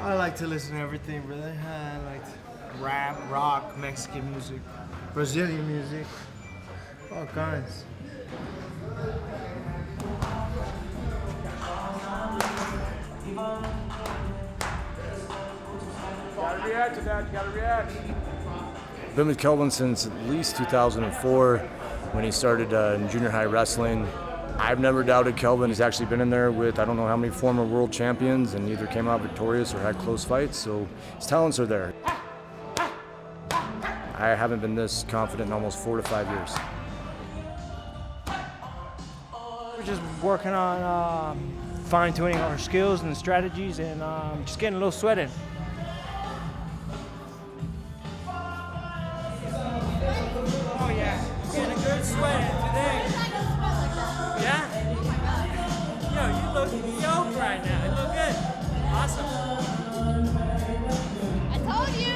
I like to listen to everything, brother. I like rap, rock, Mexican music, Brazilian music, all kinds. Gotta react to that, you gotta react. Been with Kelvin since at least 2004 when he started in junior high wrestling. I've never doubted Kelvin. He's actually been in there with I don't know how many former world champions and either came out victorious or had close fights, so his talents are there. I haven't been this confident in almost 4 to 5 years. We're just working on fine-tuning our skills and strategies and just getting a little sweated. Oh yeah, getting a good sweat today. Yeah? Yo, you look yoked right now. You look good. Awesome. I told you,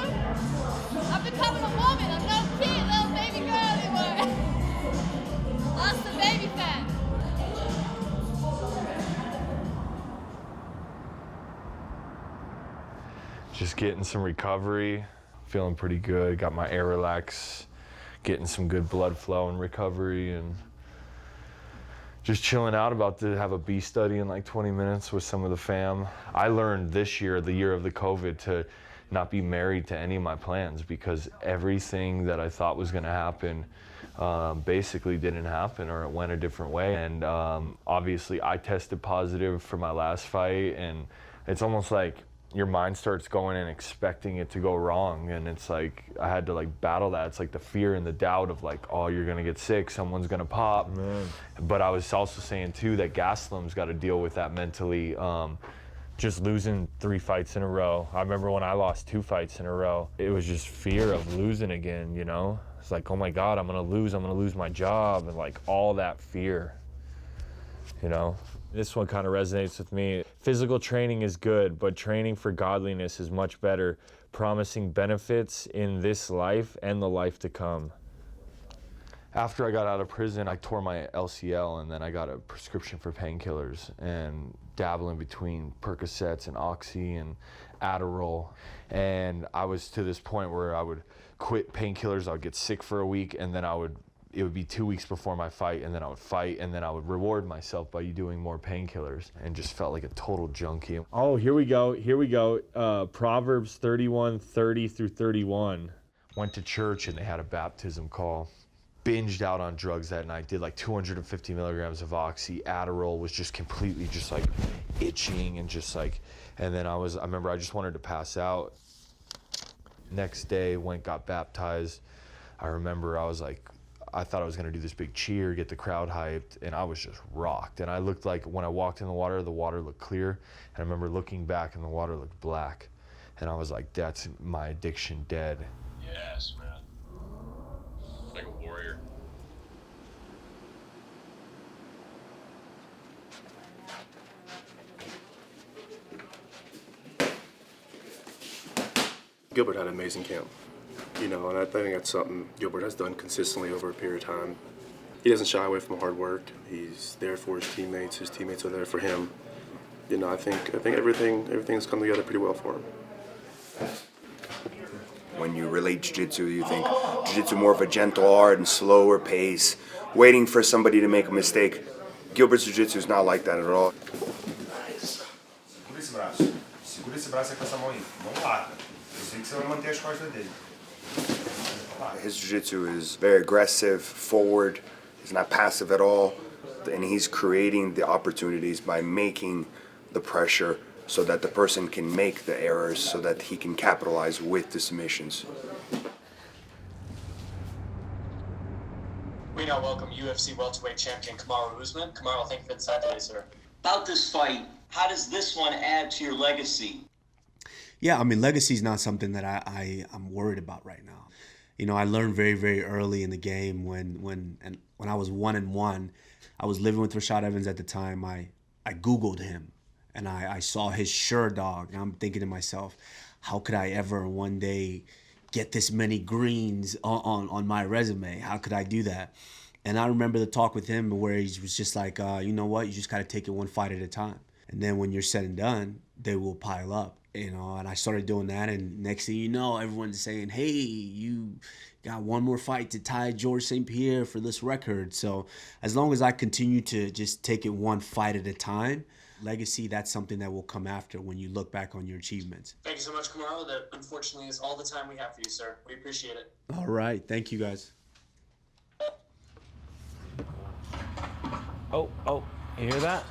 I'm becoming a woman. I'm no kid, little baby girl anymore. Lost the baby fat. Just getting some recovery, feeling pretty good. Got my air relax, getting some good blood flow and recovery, and just chilling out. About to have a B study in like 20 minutes with some of the fam. I learned this year, the year of the COVID, to not be married to any of my plans because everything that I thought was gonna happen basically didn't happen, or it went a different way. And obviously I tested positive for my last fight, and it's almost like your mind starts going and expecting it to go wrong, and it's like I had to like battle that. It's like the fear and the doubt of like, oh, you're gonna get sick, someone's gonna pop. Man. But I was also saying too that Gaslam's got to deal with that mentally. Just losing 3 fights in a row. I remember when I lost 2 fights in a row, it was just fear of losing again, you know? It's like, oh my God, I'm gonna lose my job, and like all that fear, you know? This one kind of resonates with me. Physical training is good, but training for godliness is much better, promising benefits in this life and the life to come. After I got out of prison, I tore my LCL, and then I got a prescription for painkillers and dabbling between Percocets and Oxy and Adderall. And I was to this point where I would quit painkillers, I would get sick for a week, and then it would be 2 weeks before my fight, and then I would fight, and then I would reward myself by doing more painkillers, and just felt like a total junkie. Oh, here we go. Proverbs 31:30 through 31. Went to church, and they had a baptism call. Binged out on drugs that night, did like 250 milligrams of Oxy. Adderall, was just completely just like itching and just like, and then I remember I just wanted to pass out. Next day, got baptized. I remember I thought I was gonna do this big cheer, get the crowd hyped, and I was just rocked. And I looked like, when I walked in the water looked clear. And I remember looking back and the water looked black. And I was like, that's my addiction dead. Yes, man. Like a warrior. Gilbert had an amazing camp. You know, and I think that's something Gilbert has done consistently over a period of time. He doesn't shy away from hard work. He's there for his teammates are there for him. You know, I think everything's come together pretty well for him. When you relate jiu-jitsu, you think jiu-jitsu more of a gentle art and slower pace, waiting for somebody to make a mistake. Gilbert's jiu-jitsu is not like that at all. His jiu-jitsu is very aggressive, forward. He's not passive at all. And he's creating the opportunities by making the pressure so that the person can make the errors so that he can capitalize with the submissions. We now welcome UFC welterweight champion Kamaru Usman. Kamaru, thank you for the time today, sir. About this fight, how does this one add to your legacy? Yeah, I mean, legacy is not something that I'm worried about right now. You know, I learned very, very early in the game when I was 1-1. I was living with Rashad Evans at the time. I Googled him, and I saw his Dog, and I'm thinking to myself, how could I ever one day get this many greens on my resume? How could I do that? And I remember the talk with him where he was just like, you know what, you just got to take it one fight at a time. And then when you're said and done, they will pile up. And I started doing that, and next thing you know, everyone's saying, hey, you got one more fight to tie George St. Pierre for this record. So as long as I continue to just take it one fight at a time, legacy, that's something that will come after when you look back on your achievements. Thank you so much, Kamaru. That unfortunately is all the time we have for you, sir. We appreciate it. All right. Thank you, guys. Oh, you hear that?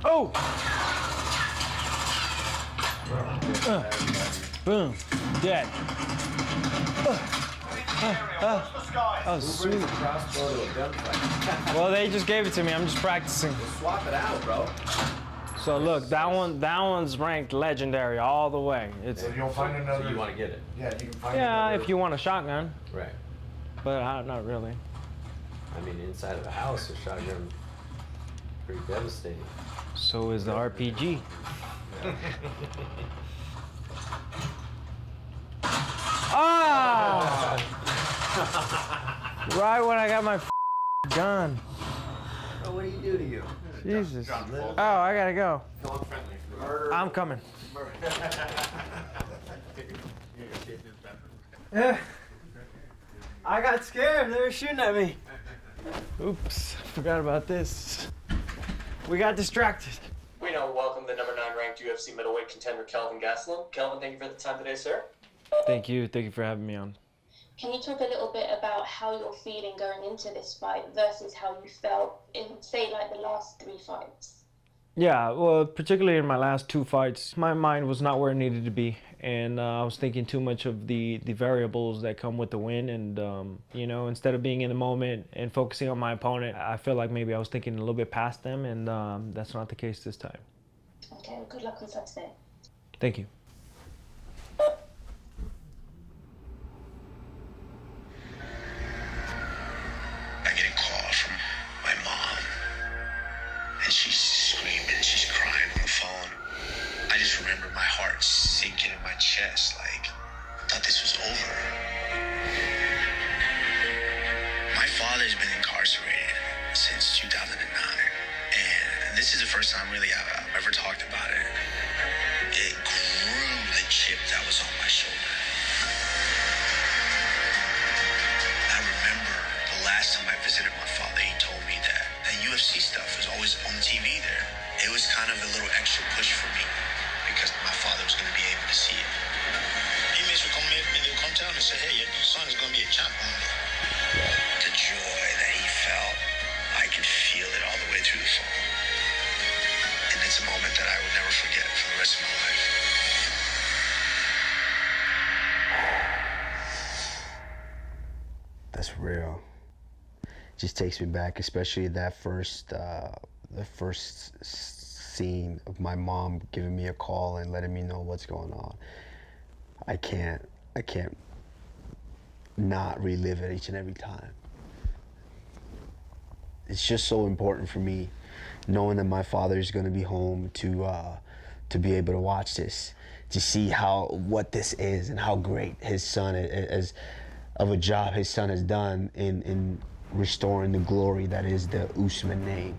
Oh! Boom, dead. Oh, sweet. Well, they just gave it to me. I'm just practicing. Swap it out, bro. So look, that one's ranked legendary all the way. If you'll find another. So you want to get it? Yeah, you can find. Yeah, if you want a shotgun. Right. But not really. I mean, inside of a house, a shotgun pretty devastating. So is the RPG. Ah! Right when I got my gun. Oh, what do you do to you? Jesus. Oh, I gotta go. I'm coming. I got scared. They were shooting at me. Oops, forgot about this. We got distracted. We now welcome the number 9 ranked UFC middleweight contender, Kelvin Gastelum. Kelvin, thank you for the time today, sir. Thank you for having me on. Can you talk a little bit about how you're feeling going into this fight versus how you felt in, say, like the last 3 fights? Yeah, well, particularly in my last 2 fights, my mind was not where it needed to be, and I was thinking too much of the variables that come with the win, and you know, instead of being in the moment and focusing on my opponent, I feel like maybe I was thinking a little bit past them, and that's not the case this time. Okay, well, good luck on Saturday. Thank you. I get a call from my mom, and she's screaming, she's crying on the phone. I just remember my heart sinking in my chest, like, I thought this was over. My father's been incarcerated since 2009, and this is the first time really I've ever talked about it. It grew the chip that was on my shoulder. I remember the last time I visited my father, he told me that UFC stuff was always on the TV there. It was kind of a little extra push for me because my father was going to be able to see it. He may come down and say, hey, your son is going to be a champ one day. The joy that he felt, I could feel it all the way through the phone. And it's a moment that I will never forget for the rest of my life. That's real. Just takes me back, especially that the first scene of my mom giving me a call and letting me know what's going on. I can't not relive it each and every time. It's just so important for me, knowing that my father is going to be home to be able to watch this, to see what this is and how great his son is, of a job his son has done in restoring the glory that is the Usman name.